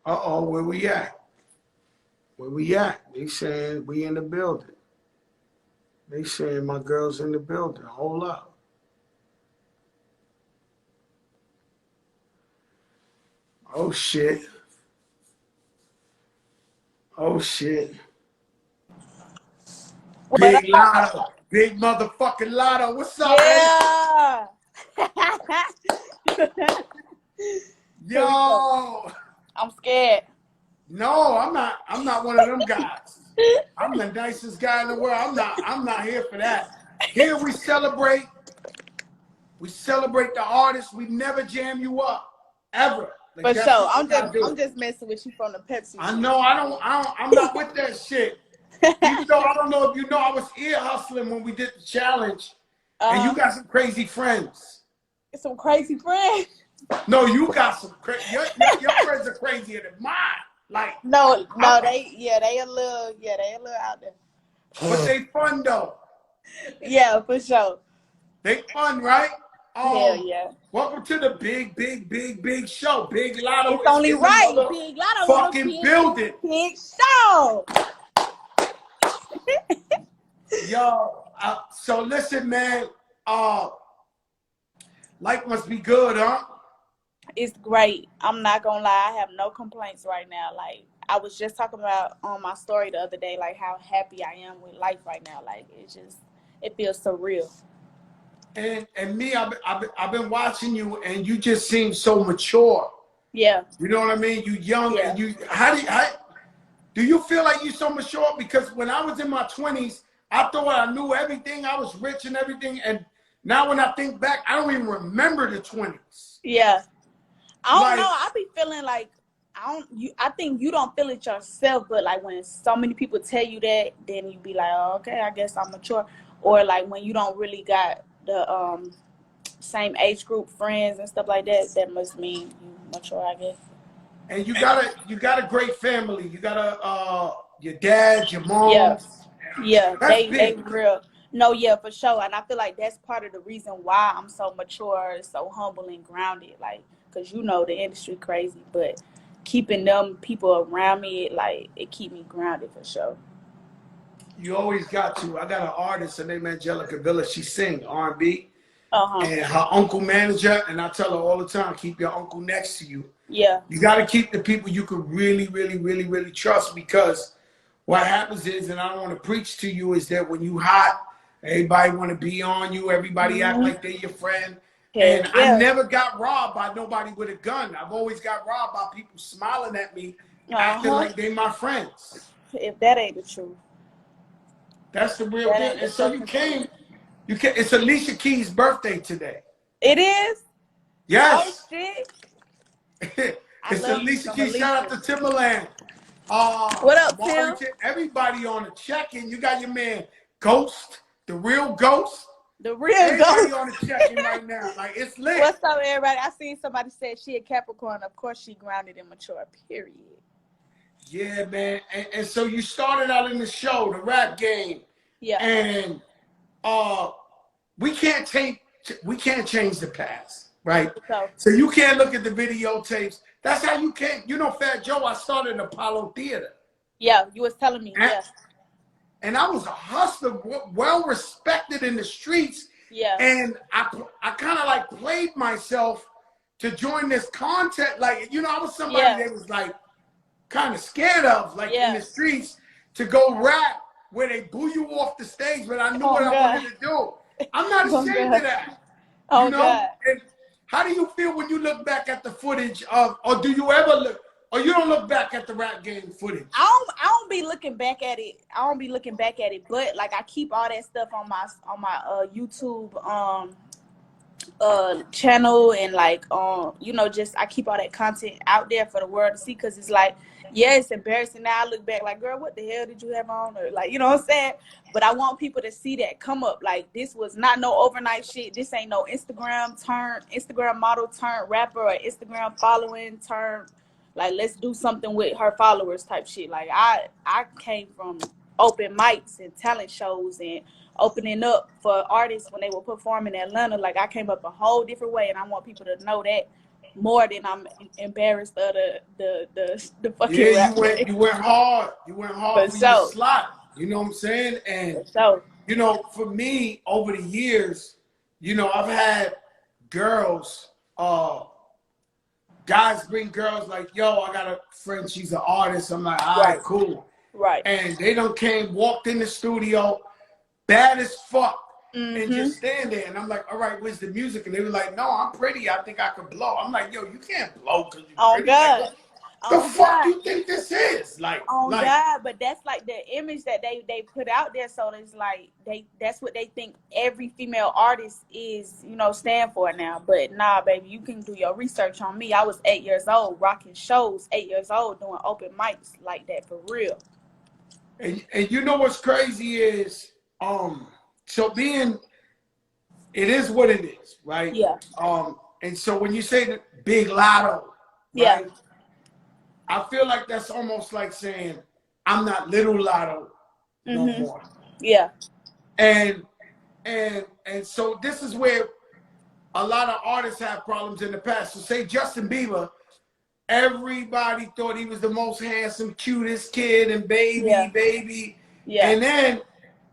Uh-oh, where we at? Where we at? They saying we in the building. They saying my girl's in the building. Hold up. Oh, shit. Oh, shit. Big Lotto. Big motherfucking Lotto. What's up, yeah. Yo. I'm scared. No, I'm not one of them guys. I'm the nicest guy in the world. I'm not here for that. Here we celebrate. We celebrate the artists. We never jam you up. Ever. Like, For sure. I'm just messing with you from the Pepsi. I know I'm not with that shit. Even though I don't know if you know, I was ear hustling when we did the challenge. And you got some crazy friends. Some crazy friends? No, you got some crazy. Your friends are crazier than mine. Like they a little out there. But they fun though. Yeah, for sure. They fun, right? Hell yeah. Welcome to the big show. Big Lotto. It's only right. Big Lotto fucking building. Big show. Yo, so listen, man. Life must be good, huh? It's great. I'm not gonna lie. I have no complaints right now. Like, I was just talking about on my story the other day, like how happy I am with life right now. Like, it feels so real. And me, I've been watching you, and you just seem so mature. Yeah. You know what I mean? You young, and you. How do you feel like you so mature? Because when I was in my 20s, I thought I knew everything. I was rich and everything, and now when I think back, I don't even remember the 20s. Yeah. I don't know. I be feeling like I think you don't feel it yourself, but like when so many people tell you that, then you be like, oh, okay, I guess I'm mature. Or like when you don't really got the same age group friends and stuff like that, that must mean you mature, I guess. And you got a great family. You got your dad, your mom. Yeah, they real. No, yeah, for sure. And I feel like that's part of the reason why I'm so mature, so humble and grounded. Like, cause you know the industry crazy, but keeping them people around me, like, it keep me grounded for sure. You always got to. I got an artist, her name Angelica Villa. She sing R&B. And her uncle manager, and I tell her all the time, keep your uncle next to you. Yeah. You got to keep the people you could really, really, really, really trust, because what happens is, and I don't want to preach to you, is that when you hot, everybody want to be on you. Everybody act like they're your friend. And I never got robbed by nobody with a gun. I've always got robbed by people smiling at me, acting like they my friends. If that ain't the truth. That's the real thing. And so you came. It's Alicia Keys' birthday today. It is? Yes. Oh, shit. It's Alicia Keys. Shout out to Timberland. What up, Tim? Everybody on the check-in. You got your man Ghost, the real Ghost. The real everybody Ghost. On the check-in right now. Like, it's lit. What's up, everybody? I seen somebody said she a Capricorn. Of course, she grounded and mature, period. Yeah, man. And so you started out in the show, the rap game. Yeah. And we can't change the past, right? So you can't look at the videotapes. That's how you can't. You know, Fat Joe, I started in Apollo Theater. Yeah, you was telling me. And I was a hustler, well respected in the streets. Yeah. And I kind of like played myself to join this content. Like, you know, I was somebody that was like kind of scared of, like in the streets, to go rap where they boo you off the stage, but I knew what I wanted to do. I'm not ashamed of that. You know? And how do you feel when you look back at the footage of, or do you ever look, or you don't look back at the rap game footage? I don't be looking back at it. But like I keep all that stuff on my YouTube channel, and like you know, just I keep all that content out there for the world to see, because it's like, yeah, it's embarrassing now. I look back like, girl, what the hell did you have on? Or like, you know what I'm saying? But I want people to see that come up. Like, this was not no overnight shit. This ain't no Instagram model turn rapper, or Instagram following turn, like, let's do something with her followers type shit. Like, I came from open mics and talent shows and opening up for artists when they were performing in Atlanta. Like, I came up a whole different way, and I want people to know that more than I'm embarrassed of the fucking Yeah, rap game. you went hard. You went hard for your slot. You know what I'm saying? And you know, for me, over the years, you know, I've had girls, guys bring girls like, yo, I got a friend, she's an artist. I'm like, all right, cool. Right. And they done walked in the studio, bad as fuck. And just stand there. And I'm like, all right, where's the music? And they were like, no, I'm pretty. I think I could blow. I'm like, yo, you can't blow because you're pretty. God. Like, the fuck you think this is? Like, God, but that's like the image that they put out there. So it's like that's what they think every female artist is, you know, stand for now. But nah, baby, you can do your research on me. I was 8 years old, rocking shows, 8 years old, doing open mics like that for real. And you know what's crazy is, so it is what it is, right? Yeah. And so when you say the Big Lotto, right? I feel like that's almost like saying I'm not Little Lotto no more. Yeah. And so this is where a lot of artists have problems in the past. So say Justin Bieber, everybody thought he was the most handsome, cutest kid and baby. Yeah. And then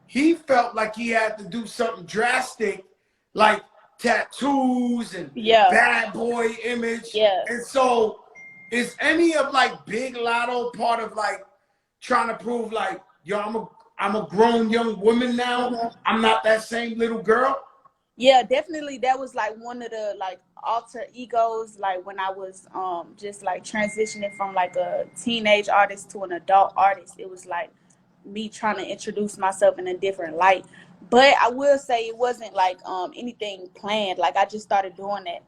he felt like he had to do something drastic, like tattoos and bad boy image. Yeah. And so is any of like Big Lotto part of like trying to prove like, yo, I'm a grown young woman now. I'm not that same little girl? Yeah, definitely. That was like one of the like alter egos, like when I was just like transitioning from like a teenage artist to an adult artist. It was like me trying to introduce myself in a different light. But I will say it wasn't like anything planned. Like I just started doing that.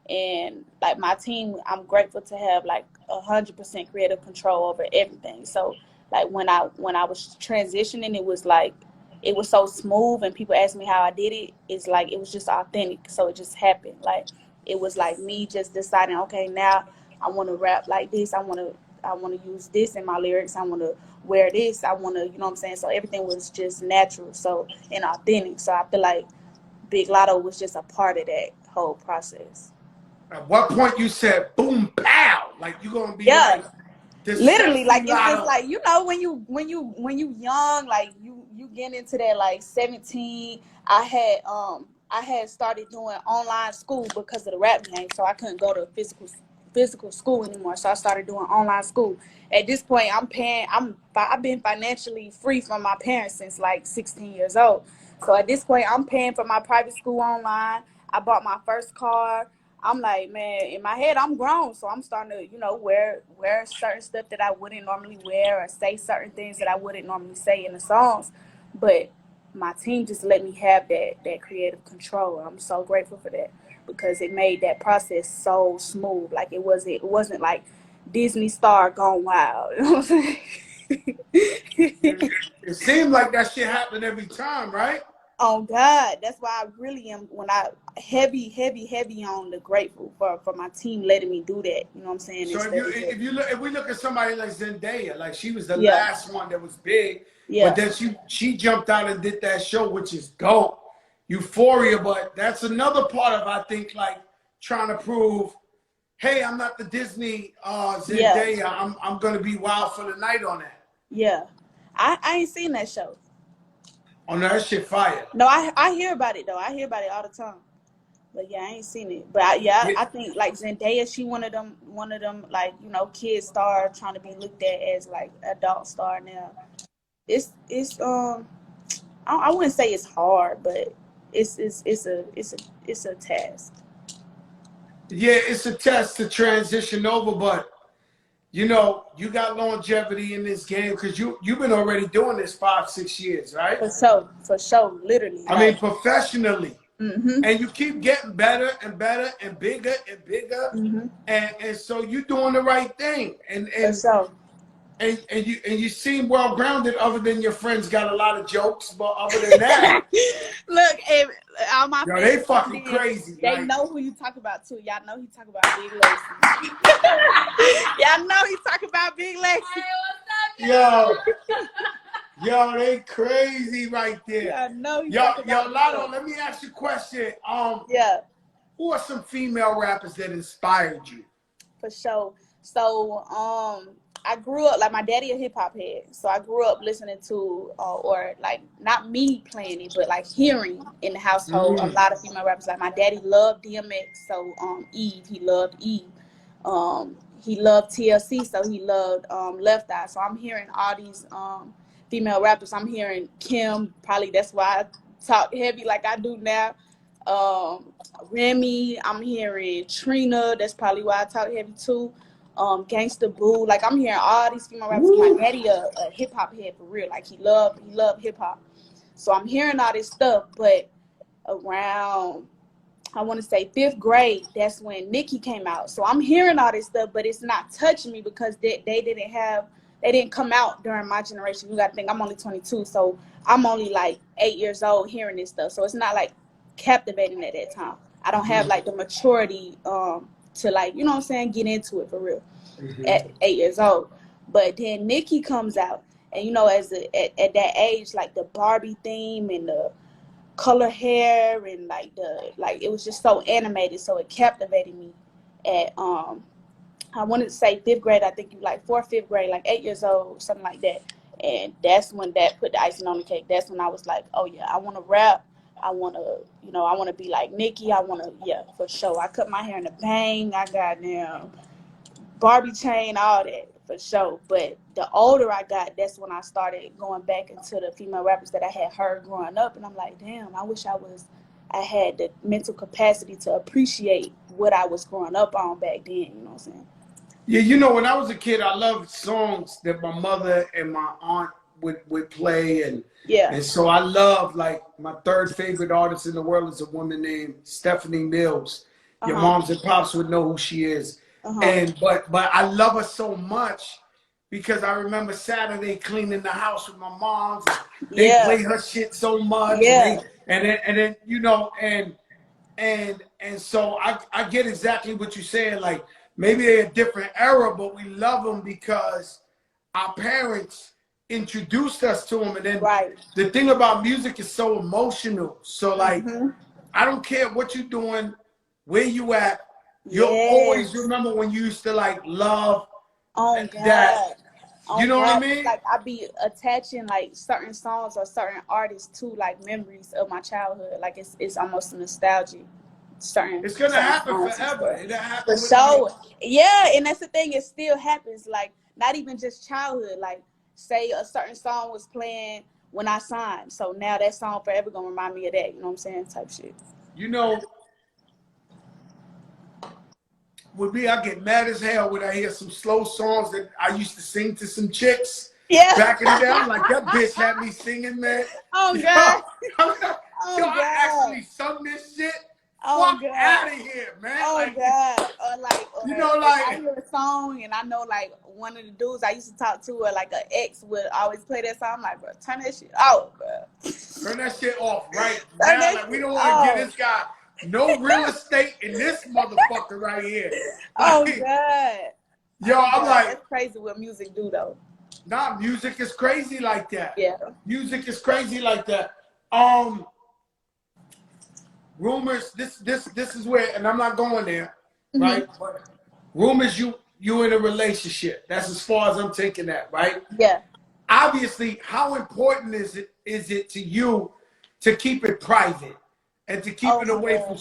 And like my team, I'm grateful to have like 100% creative control over everything. So like when I was transitioning, it was like it was so smooth, and people asked me how I did it. It's like it was just authentic, so it just happened. Like it was like me just deciding, okay, now I want to rap like this. I want to use this in my lyrics. I want to wear this. I want to, you know what I'm saying. So everything was just natural, so and authentic. So I feel like Big Lotto was just a part of that whole process. At what point you said boom pow, like you gonna be like literally like it's just like, you know, when you young, like you get into that like 17. I had started doing online school because of the rap game, so I couldn't go to physical school anymore. So I started doing online school. At this point, I've been financially free from my parents since like 16 years old. So at this point, I'm paying for my private school online. I bought my first car. I'm like, man, in my head, I'm grown. So I'm starting to, you know, wear certain stuff that I wouldn't normally wear, or say certain things that I wouldn't normally say in the songs. But my team just let me have that creative control. I'm so grateful for that, because it made that process so smooth. Like it wasn't like Disney Star gone wild. You know what I'm saying? It seemed like that shit happened every time, right? Oh God, that's why I really am. When I heavy on the grateful for my team letting me do that. You know what I'm saying? So if we look at somebody like Zendaya, like she was the last one that was big, but then she jumped out and did that show, which is dope, Euphoria. But that's another part of, I think, like trying to prove, hey, I'm not the Disney Zendaya. I'm gonna be wild for the night on that. Yeah, I ain't seen that show. Oh no, that shit fire. No, I hear about it though. I hear about it all the time. But yeah, I ain't seen it. But I think like Zendaya, she one of them like, you know, kid star trying to be looked at as like adult star now. It's I wouldn't say it's hard, but it's a task. Yeah, it's a test to transition over, but you know, you got longevity in this game because you've been already doing this 5-6 years, right? For sure, literally. I mean, professionally. And you keep getting better and better and bigger and bigger. And so you're doing the right thing. And you seem well grounded, other than your friends got a lot of jokes, but other than that. Look, all my friends, they fucking crazy. They know who you talk about too. Y'all know he talk about Big Lacey. Y'all know he talk about Big Lacey. Hey, yo, they crazy right there. I know. Yo, Lotto, let me ask you a question. who are some female rappers that inspired you? For sure. So, I grew up, like, my daddy a hip hop head, so I grew up listening to, or like, not me playing it, but like hearing in the household a lot of female rappers. Like, my daddy loved DMX, so Eve, he loved Eve. He loved TLC, so he loved Left Eye. So I'm hearing all these female rappers. I'm hearing Kim, probably that's why I talk heavy like I do now. Remy, I'm hearing Trina, that's probably why I talk heavy too. Gangsta Boo, like I'm hearing all these female rappers. My daddy a hip hop head for real, like he loved hip hop. So I'm hearing all this stuff, but around, I want to say 5th grade, that's when Nicki came out. So I'm hearing all this stuff, but it's not touching me because they didn't come out during my generation. You got to think I'm only 22, so I'm only like 8 years old hearing this stuff. So it's not like captivating at that time. I don't have like the maturity to, like, you know what I'm saying, get into it for real at 8 years old. But then Nicki comes out, and you know, at that age, like the Barbie theme and the color hair and like it was just so animated, so it captivated me at I wanted to say 5th grade. I think like 4th, 5th grade, like 8 years old, something like that. And that's when that put the icing on the cake. That's when I was like, oh yeah, I want to rap. I want to, you know, I want to be like Nicki. I want to, yeah, for sure. I cut my hair in a bang. I got damn Barbie chain, all that, for sure. But the older I got, that's when I started going back into the female rappers that I had heard growing up. And I'm like, damn, I wish I had the mental capacity to appreciate what I was growing up on back then. You know what I'm saying? Yeah, you know, when I was a kid, I loved songs that my mother and my aunt would play, and so I love, like, my third favorite artist in the world is a woman named Stephanie Mills. Your moms and pops would know who she is, and but I love her so much because I remember Saturday cleaning the house with my moms. They play her shit so much, and then you know, and so I get exactly what you're saying, like. Maybe they're a different era, but we love them because our parents introduced us to them. And then the thing about music is so emotional. So, like, I don't care what you're doing, where you at. You'll always remember when you used to, like, love that. You know what I mean? Like, I be attaching, like, certain songs or certain artists to, like, memories of my childhood. Like, it's almost a nostalgia. It's gonna happen forever. It'll happen for sure. Yeah, and that's the thing. It still happens. Like, not even just childhood. Like, say a certain song was playing when I signed, so now that song forever gonna remind me of that. You know what I'm saying? Type shit. You know, with me, I get mad as hell when I hear some slow songs that I used to sing to some chicks. Back in the day, I'm like, that bitch had me singing, man. Oh God. I actually sung this shit. Fuck out of here, man. Oh, like, God. You know, like, I hear a song and I know, like, one of the dudes I used to talk to, or like an ex, would always play that song. I'm like, bro, turn that shit off, bro. Turn that shit off right now. Like, we don't want to give this guy no real estate in this motherfucker right here. Oh, like, God. Yo, I'm like, that's crazy what music do, though. Nah, music is crazy like that. Yeah. Music is crazy like that. Rumors, this is where, and I'm not going there, right? But rumors, you in a relationship. That's as far as I'm taking that, right? Yeah. Obviously, how important is it to you to keep it private and to keep it away from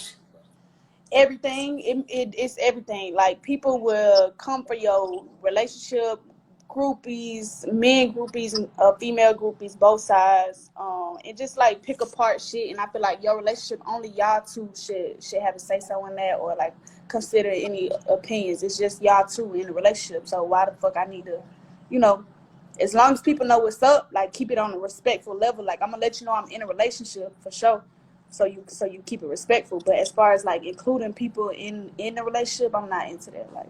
everything? It's everything. Like, people will come for your relationship, groupies, men groupies, female groupies, both sides, and just like pick apart shit. And I feel like your relationship, only y'all two should have a say so in that, or like consider any opinions. It's just y'all two in a relationship. So why the fuck I need to, you know, as long as people know what's up, like, keep it on a respectful level. Like, I'm gonna let you know I'm in a relationship for sure. So you keep it respectful. But as far as like including people in the relationship, I'm not into that. Like,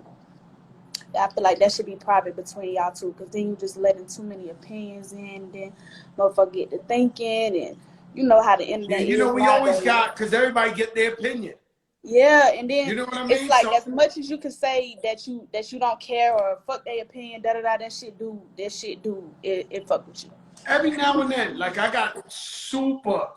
I feel like that should be private between y'all two, because then you just letting too many opinions in, and then motherfucker get to thinking, and you know how the internet is. You know, we always got, because everybody get their opinion. Yeah, and then you know what I mean? It's like, as much as you can say that you don't care or fuck their opinion, that shit do it fuck with you. Every now and then, like, I got super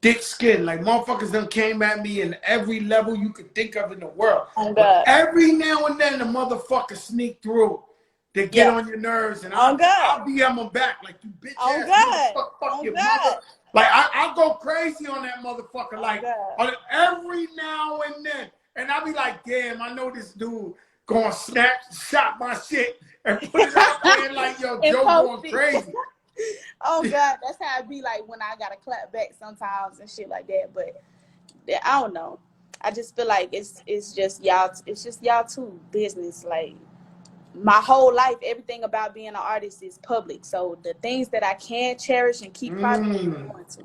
thick skin. Like, motherfuckers done came at me in every level you could think of in the world. Oh, but God. every now and then, the motherfucker sneak through to get on your nerves. And I'll DM them back like, you bitch ass motherfucker, fuck your mother. Like, I go crazy on that motherfucker. Like, every now and then. And I'll be like, damn, I know this dude gonna shot my shit and put it out there and like, yo, Joe going crazy. Oh, God, that's how it be like when I gotta clap back sometimes and shit like that. But I don't know. I just feel like it's just y'all two business. Like, my whole life, everything about being an artist is public. So the things that I can cherish and keep private, I'm going to.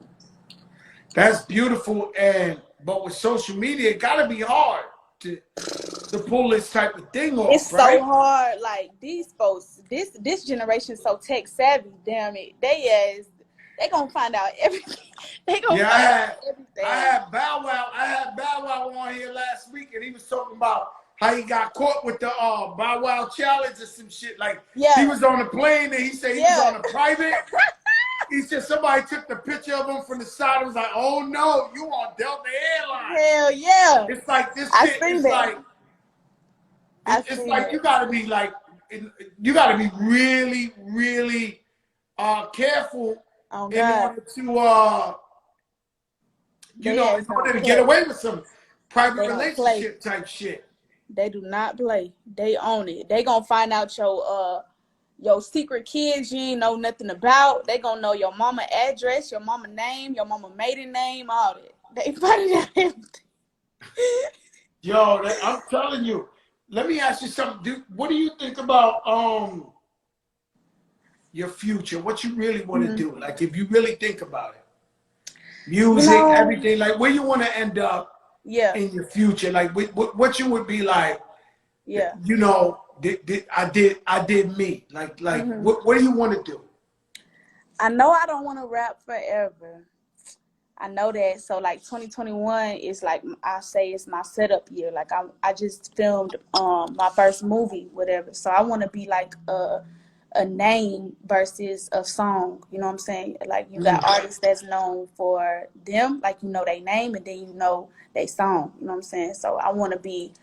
That's beautiful. But with social media, it gotta be hard to pull this type of thing off. It's right? so hard. Like, these folks, this generation so tech savvy. Damn it, they gonna find out everything. They gonna find out everything. I had Bow Wow on here last week, and he was talking about how he got caught with the Bow Wow challenge or some shit. Like, he was on a plane and he said he was on a private. He said somebody took the picture of him from the side. It was like, oh no, you on Delta Airlines. Hell yeah. It's like this shit. It's like, it's like you gotta be like, you gotta be really, really careful in order to in order to get away with some private relationship type shit. They do not play. They own it. They gonna find out your secret kids you ain't know nothing about. They gonna know your mama address, your mama name, your mama maiden name, all that. They find out everything. Yo, I'm telling you. Let me ask you something. What do you think about your future? What you really want to do? Like, if you really think about it, music, everything. Like, where you want to end up in your future? Like, what you would be like? Yeah. You know, I did me. Like, what do you want to do? I know I don't want to rap forever. I know that. So like 2021 is like, I say it's my setup year. Like I just filmed my first movie, whatever. So I want to be like a name versus a song. You know what I'm saying? Like, you got artists that's known for them, like, you know, they name, and then you know they song. You know what I'm saying? So I want to be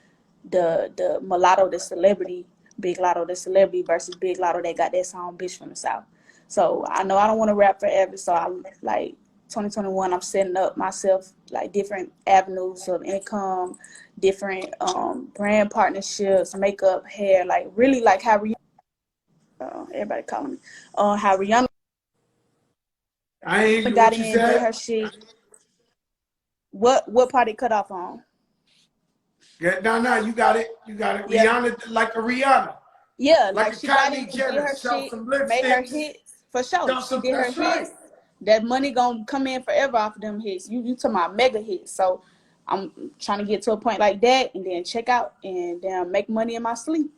the Mulatto, the celebrity, Big Lotto, the celebrity versus Big Lotto that got that song Bitch from the South. So I know I don't want to rap forever. So I'm like, 2021, I'm setting up myself like different avenues of income, different brand partnerships, makeup, hair, like really like how Rihanna, everybody calling me, how Rihanna got in, did her shit. What part it cut off on? Yeah, no, you got it. Yeah. Rihanna, like a Rihanna. Yeah, like she got in, did her shit, made her hits for sure. She did her hits. That money gonna come in forever off of them hits. You talking about mega hits. So I'm trying to get to a point like that and then check out and then make money in my sleep.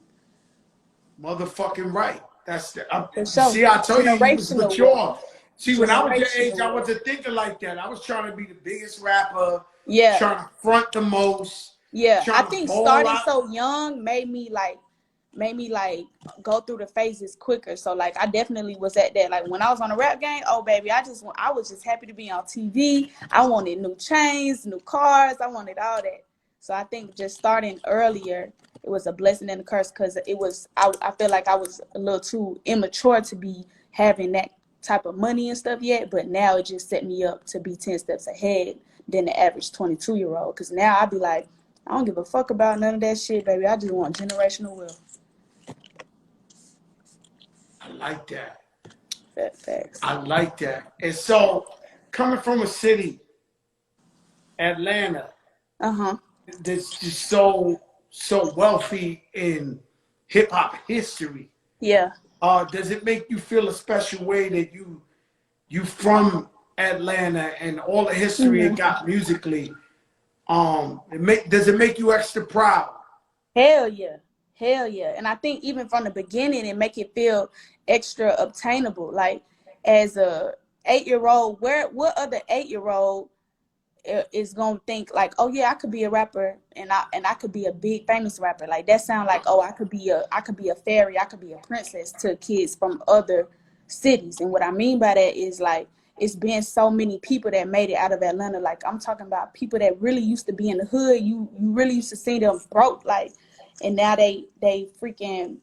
Motherfucking right. That's see, I told you was mature. See, when I was your age, I wasn't thinking like that. I was trying to be the biggest rapper. Yeah. Trying to front the most. Yeah. I think starting so young made me like go through the phases quicker. So like I definitely was at that. Like when I was on the rap game, oh baby, I was just happy to be on TV. I wanted new chains, new cars. I wanted all that. So I think just starting earlier, it was a blessing and a curse, because I feel like I was a little too immature to be having that type of money and stuff yet. But now it just set me up to be 10 steps ahead than the average 22-year-old. Because now I be like, I don't give a fuck about none of that shit, baby. I just want generational wealth. I like that. Facts. I like that. And so, coming from a city, Atlanta, that's just so wealthy in hip hop history. Yeah. Does it make you feel a special way that you from Atlanta and all the history it got musically? Does it make you extra proud? Hell yeah. Hell yeah. And I think even from the beginning, it make it feel extra obtainable. Like, as a 8-year-old, what other 8-year-old is gonna think like, oh yeah, I could be a rapper and I could be a big famous rapper? Like, that sound like, oh, I could be a fairy, I could be a princess to kids from other cities. And what I mean by that is like, it's been so many people that made it out of Atlanta. Like, I'm talking about people that really used to be in the hood. You really used to see them broke, like, and now they freaking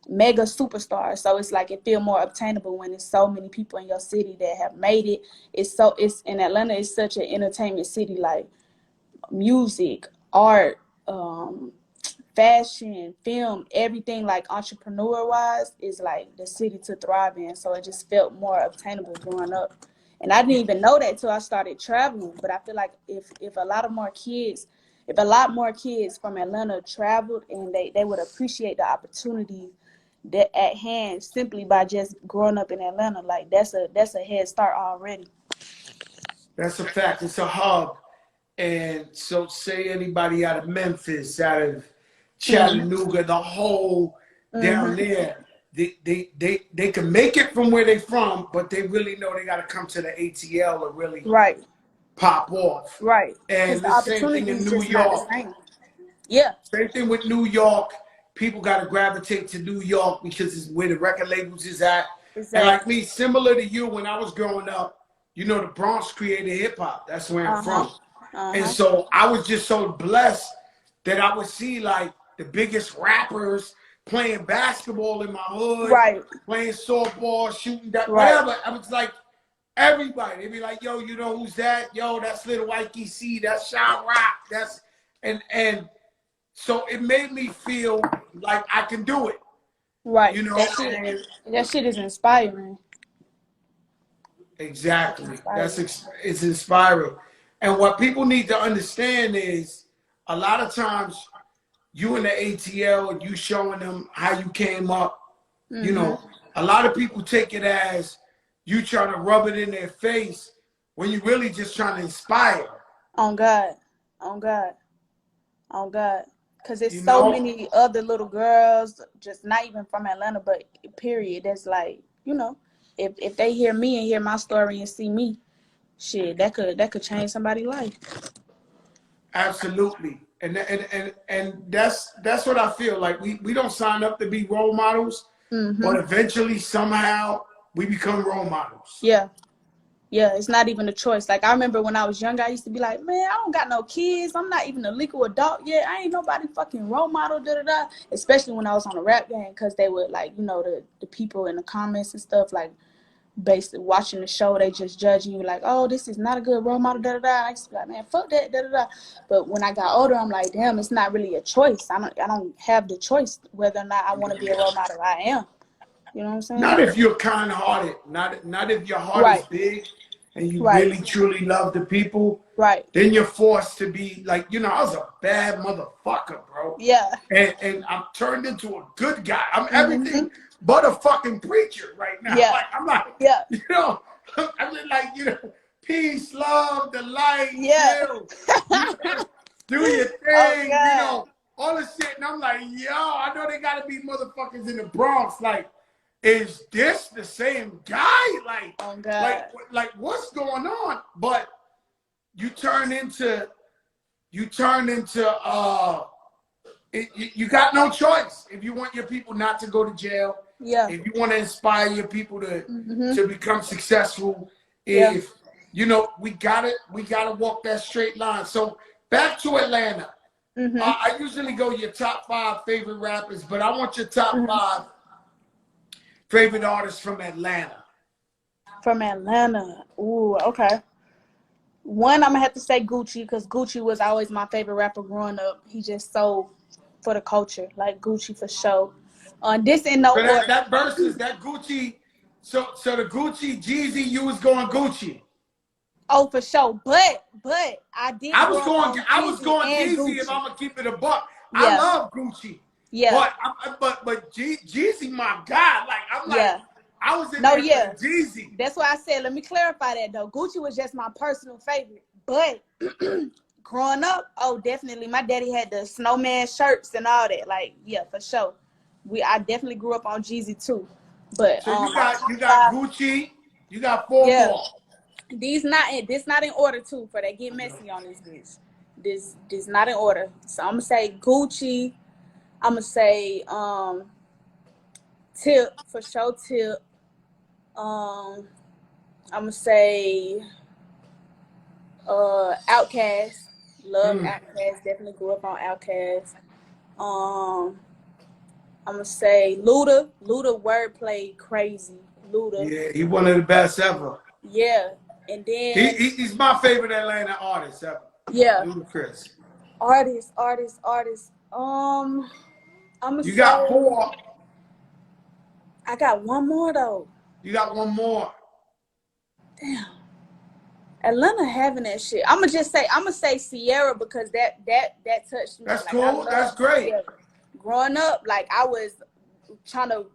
mega superstars. So it's like, it feel more obtainable when there's so many people in your city that have made it. It's in Atlanta, it's such an entertainment city, like music, art, fashion, film, everything, like entrepreneur wise, is like the city to thrive in. So it just felt more obtainable growing up. And I didn't even know that till I started traveling. But I feel like if a lot more kids from Atlanta traveled, and they would appreciate the opportunity that at hand simply by just growing up in Atlanta, like that's a head start already. That's a fact. It's a hub. And so say anybody out of Memphis, out of Chattanooga, the whole down there, they can make it from where they from, but they really know they got to come to the ATL to really pop off. Right. And the same thing in New York. Yeah. Same thing with New York. People got to gravitate to New York because it's where the record labels is at. Exactly. And like me, similar to you, when I was growing up, you know, the Bronx created hip hop. That's where I'm from. And so I was just so blessed that I would see like the biggest rappers playing basketball in my hood, playing softball, shooting that, whatever. I was like, everybody, they'd be like, yo, you know who's that? Yo, that's Little Ike C, that's Sean Rock, that's, and so it made me feel like I can do it. Right. You know, that shit is inspiring. Exactly. It's inspiring. And what people need to understand is a lot of times you in the ATL and you showing them how you came up, you know, a lot of people take it as you trying to rub it in their face when you really just trying to inspire. On God. Because there's so many other little girls, just not even from Atlanta, but period, that's like, you know, if they hear me and hear my story and see me, shit, that could change somebody's life. Absolutely. And that's what I feel like. We don't sign up to be role models, but eventually somehow we become role models. Yeah. Yeah, it's not even a choice. Like, I remember when I was younger, I used to be like, man, I don't got no kids. I'm not even a legal adult yet. I ain't nobody fucking role model, da-da-da. Especially when I was on a rap game, because they would, like, you know, the people in the comments and stuff, like, basically watching the show, they just judging you like, oh, this is not a good role model, da-da-da. I used to be like, man, fuck that, da-da-da. But when I got older, I'm like, damn, it's not really a choice. I don't have the choice whether or not I want to be a role model. I am. You know what I'm saying? Not if you're kind-hearted. Not if your heart is big and you really, truly love the people. Right. Then you're forced to be like, you know, I was a bad motherfucker, bro. Yeah. And I'm turned into a good guy. I'm everything but a fucking preacher right now. Yeah. Like, I'm like, you know, I'm just like, you know, peace, love, delight, chill. Do your thing, you know, all this shit. And I'm like, yo, I know they gotta be motherfuckers in the Bronx. Like, is this the same guy? Like, like what's going on? But you turn into you got no choice if you want your people not to go to jail. Yeah. If you want to inspire your people to become successful, if you know, we gotta walk that straight line. So back to Atlanta. I usually go your top 5 favorite rappers, but I want your top 5 favorite artists from Atlanta. From Atlanta. Ooh, okay. One, I'm gonna have to say Gucci, because Gucci was always my favorite rapper growing up. He just so for the culture, like Gucci for sure. This in no order. That versus that Gucci. So the Gucci Jeezy, you was going Gucci. Oh, for sure. But I did. I was going Jeezy if I'm gonna keep it a buck. I love Gucci. Yeah. But Jeezy, my God, like I'm like I was in there for Jeezy. That's why I said, let me clarify that though. Gucci was just my personal favorite. But growing up, oh, definitely, my daddy had the snowman shirts and all that. Like, yeah, for sure. I definitely grew up on Jeezy too. But so you got Gucci, you got 4 more. This not in order too, for they get messy on this bitch. This not in order. So I'm gonna say Gucci. I'm gonna say Tip for sure. Tip. I'm gonna say Outkast. Love Outkast. Definitely grew up on Outkast. I'm gonna say Luda. Luda wordplay crazy. Luda. Yeah, he one of the best ever. Yeah, and then He's my favorite Atlanta artist ever. yeah, Ludacris. artist. I'm gonna You say got 4. I got one more though. You got one more. Damn. Atlanta having that shit. I'm gonna say Sierra because that touched me. That's Like I cool. That's love great. Sierra. Growing up, like I was trying to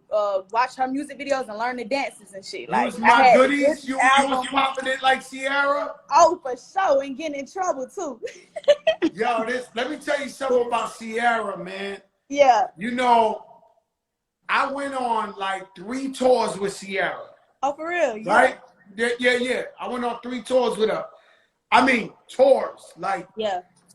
watch her music videos and learn the dances and shit. You Like was I my had the goodies. Gucci You was album. popping it like Sierra. Oh, for sure, and getting in trouble too. Yo, let me tell you something about Sierra, man. Yeah. You know, I went on like 3 tours with Sierra. Oh, for real? Yeah. Right? Yeah. I went on 3 tours with her. I mean, tours. Like,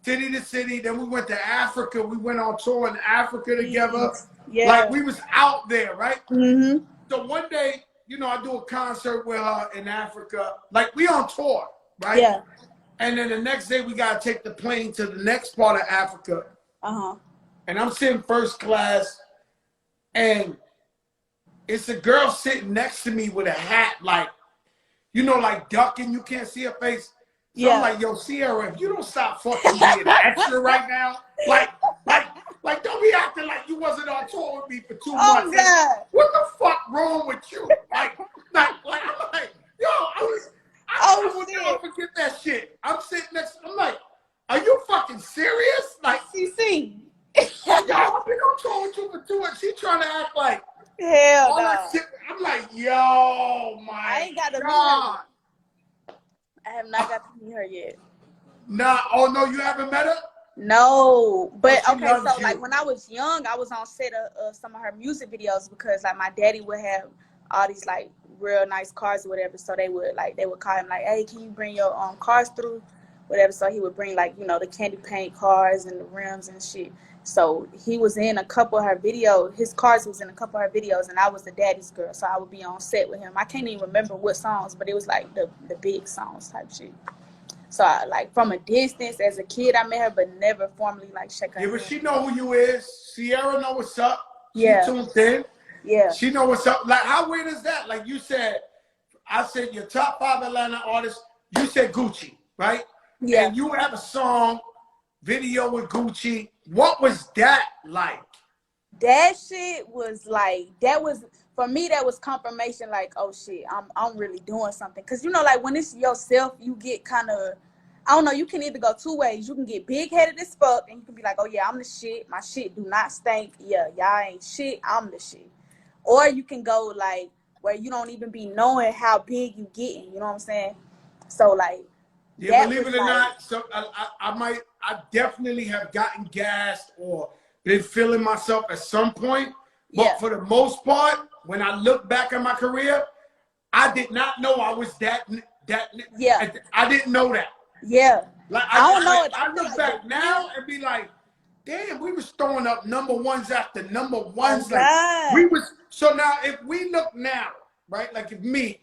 city to city. Then we went to Africa. We went on tour in Africa together. Yeah. Like, we was out there, right? Mm-hmm. So one day, you know, I do a concert with her in Africa. Like, we on tour, right? Yeah. And then the next day, we got to take the plane to the next part of Africa. Uh-huh. And I'm sitting first class. And it's a girl sitting next to me with a hat, like, you know, like ducking. You can't see her face. So I'm like, yo, Sierra, if you don't stop fucking being extra right now, like, don't be acting like you wasn't on tour with me for 2 months. God. What the fuck wrong with you? Like, I'm like, yo, I will never forget that shit. I'm sitting next, I'm like, are you fucking serious? Like, CC. Yo, I've been on tour with you for 2 months. She trying to act like, hell no. That shit. I'm like, yo, my I ain't got to meet God. her. I have not got to meet her yet. Nah, oh no, you haven't met her? No, but okay, so you. like when I was young, I was on set of some of her music videos because like my daddy would have all these like real nice cars or whatever. So they would call him like, hey, can you bring your cars through? Whatever. So he would bring like, you know, the candy paint cars and the rims and shit. So he was in a couple of her videos. His cars was in a couple of her videos, and I was the daddy's girl. So I would be on set with him. I can't even remember what songs, but it was like the big songs type shit. So I, like from a distance as a kid, I met her, but never formally like shake her hand. Yeah, but she know who you is. Sierra know what's up. She tuned in. Yeah. She know what's up. Like, how weird is that? Like you said, I said your top 5 Atlanta artists. You said Gucci, right? Yeah. And you have a song, video with Gucci. What was that like? That shit was like, that was, for me, that was confirmation like, oh shit, I'm really doing something. Cause you know, like when it's yourself, you get kind of, I don't know, you can either go 2 ways. You can get big-headed as fuck and you can be like, oh yeah, I'm the shit. My shit do not stink. Yeah, y'all ain't shit. I'm the shit. Or you can go like where you don't even be knowing how big you getting. You know what I'm saying? So like, yeah, believe it or not, so I definitely have gotten gassed or been feeling myself at some point. But for the most part, when I look back at my career, I did not know I was that. Yeah, I didn't know that. Yeah, like I don't know. I look back now and be like, damn, we was throwing up #1s after #1s. Like we was. So now, if we look now, right? Like if me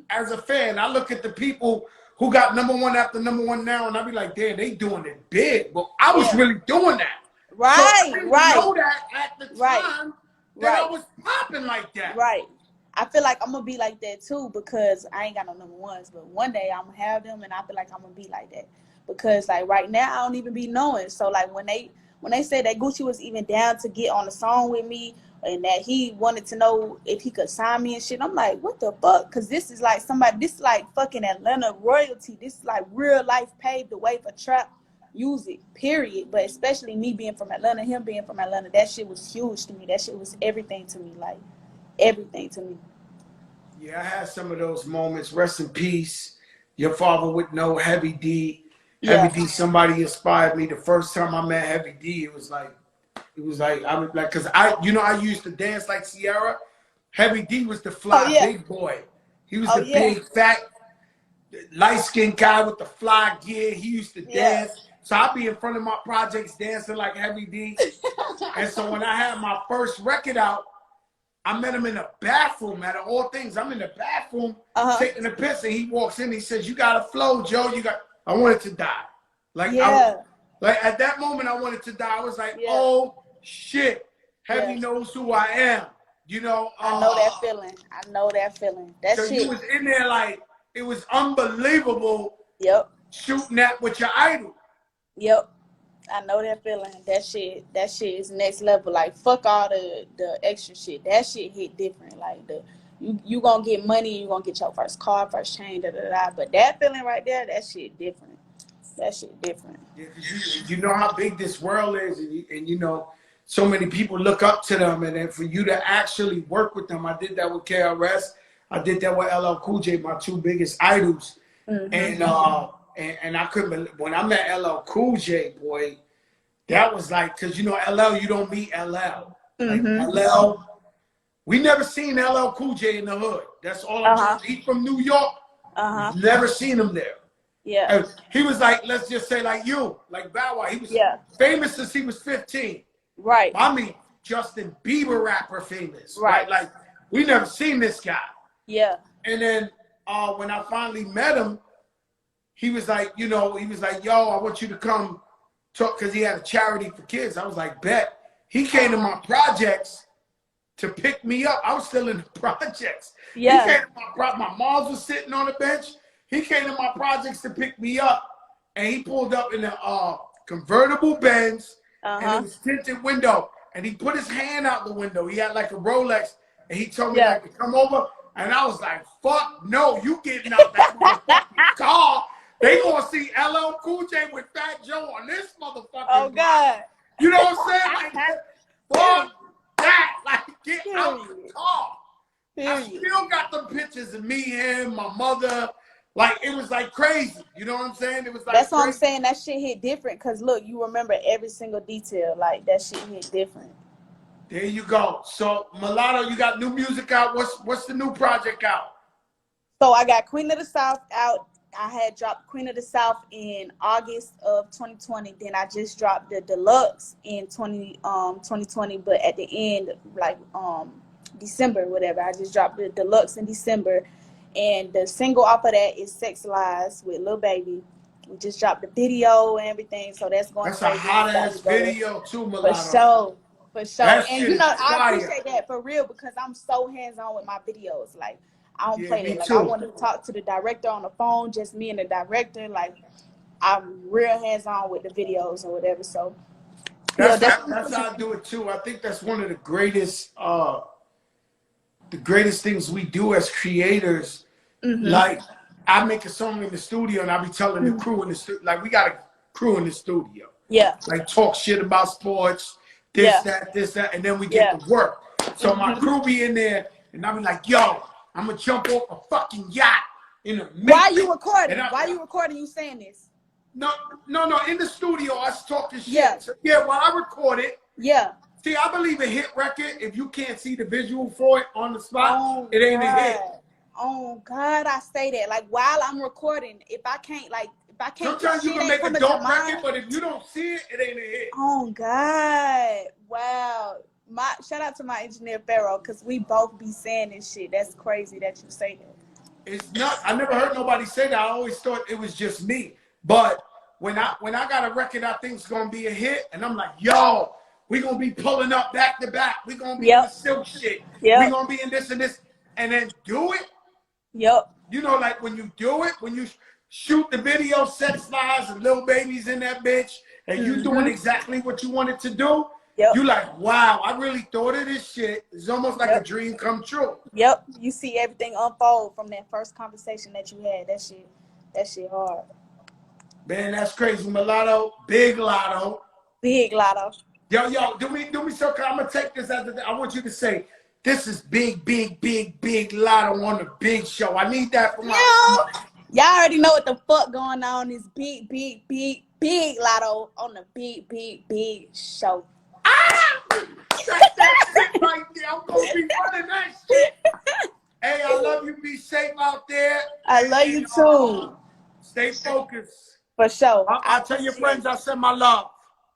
as a fan, I look at the people who got #1 after #1 now, and I be like, damn, they doing it big. But I was really doing that. Right, so I didn't know that at the time that I was popping like that. Right. I feel like I'm gonna be like that too because I ain't got no #1s, but one day I'm gonna have them, and I feel like I'm gonna be like that because like right now I don't even be knowing. So like when they said that Gucci was even down to get on the song with me and that he wanted to know if he could sign me and shit, I'm like, what the fuck? Because this is like this is like fucking Atlanta royalty. This is like real life paved the way for trap music, period. But especially me being from Atlanta, him being from Atlanta, that shit was huge to me. That shit was everything to me, like everything to me. Yeah, I had some of those moments. Rest in peace. Your father would know Heavy D. Heavy D, somebody inspired me. The first time I met Heavy D, it was like I was like, cause I used to dance like Sierra. Heavy D was the fly big boy. He was the big fat light-skinned guy with the fly gear. He used to dance. So I'd be in front of my projects dancing like Heavy D. And so when I had my first record out, I met him in the bathroom. Out of all things, I'm in the bathroom taking a piss, and he walks in. He says, "You got to flow, Joe. You got." I wanted to die. Like like at that moment, I wanted to die. I was like, "Oh shit, Heavy knows who I am." You know. I know that feeling. I know that feeling. That so shit. You was in there like it was unbelievable. Yep. Shooting that with your idol. Yep. I know that feeling. That shit is next level. Like, fuck all the extra shit. That shit hit different. Like, you gonna get money, you gonna get your first car, first chain, But that feeling right there, that shit different. That shit different. Yeah, cause you know how big this world is, and you know, so many people look up to them, and then for you to actually work with them, I did that with KRS, I did that with LL Cool J, my two biggest idols, and I couldn't believe, when I met LL Cool J, boy, that was like, cause you know LL, you don't meet LL. Like LL, we never seen LL Cool J in the hood. That's all I'm saying. He's from New York. Never seen him there. Yeah. And he was like, let's just say like you, like Bow Wow. He was famous since he was 15. Right. I mean, Justin Bieber rapper famous. Right. Like, we never seen this guy. Yeah. And then when I finally met him, he was like, you know, he was like, yo, I want you to come talk, because he had a charity for kids. I was like, bet. He came to my projects to pick me up. I was still in the projects. Yeah. He came to my moms was sitting on the bench. He came to my projects to pick me up. And he pulled up in a convertible Benz, and it was tinted window. And he put his hand out the window. He had like a Rolex, and he told me like to come over. And I was like, fuck no, you getting out that motherfucking car. They gonna see LL Cool J with Fat Joe on this motherfucking Oh, God. You know what I'm saying? Like, fuck that. Like, get out the car. I still got them pictures of me, him, my mother. Like, it was like crazy. You know what I'm saying? It was like That's what I'm saying. That shit hit different. Because, look, you remember every single detail. Like, that shit hit different. There you go. So, Mulatto, you got new music out. What's the new project out? So, I got Queen of the South out. I had dropped Queen of the South in August of 2020. Then I just dropped the deluxe in 2020. But at the end, like December, whatever, I just dropped the deluxe in December. And the single off of that is Sex Lies with Lil Baby. We just dropped the video and everything. So that's going That's a hot-ass video too, Mulatto. For sure. For sure. That and you know, I appreciate that for real, because I'm so hands-on with my videos. Like, I don't play that. Like, I want to talk to the director on the phone, just me and the director. Like, I'm real hands-on with the videos or whatever. So that's how I do it too. I think that's one of the greatest things we do as creators. Like, I make a song in the studio and I be telling the crew in the studio, like, we got a crew in the studio. Yeah. Like, talk shit about sports, this, that, and then we get to work. So my crew be in there and I be like, yo, I'm gonna jump off a fucking yacht in a minute. Why you recording? Why you recording? You saying this? No. In the studio, I was talking shit. Yeah. So, while I record it. Yeah. See, I believe a hit record, if you can't see the visual for it on the spot, it ain't a hit. Oh God, I say that. Like, while I'm recording, if I can't. Sometimes you can make a dope record, but if you don't see it, it ain't a hit. Oh God. Wow. Shout out to my engineer Pharaoh, because we both be saying this shit. That's crazy that you say that. It's not. I never heard nobody say that. I always thought it was just me. But when I got a record I think's gonna be a hit, and I'm like, yo, we gonna be pulling up back to back. We gonna be in the silk shit. We gonna be in this and this, and then do it. Yep. You know, like when you do it, when you shoot the video, Sex Lies and Lil Baby's in that bitch, and you doing exactly what you wanted to do. Yep. You like, wow, I really thought of this shit. It's almost like a dream come true. Yep. You see everything unfold from that first conversation that you had. That shit hard. Man, that's crazy. Mulatto, Big Lotto. Big Lotto. Yo, do me so. I'm gonna take this as I want you to say, this is big Lotto on the big show. I need that for my y'all already know what the fuck going on. Is big Lotto on the big show. That's that shit right there. I'm gonna be running that shit. Hey, I love you. Be safe out there. I love you too. Stay focused. For sure. I'll tell your friends I send my love.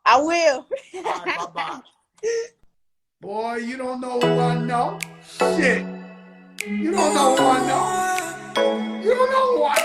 I will. All right, bye-bye. Boy, you don't know who I know. Shit. You don't know who I know. You don't know who I know.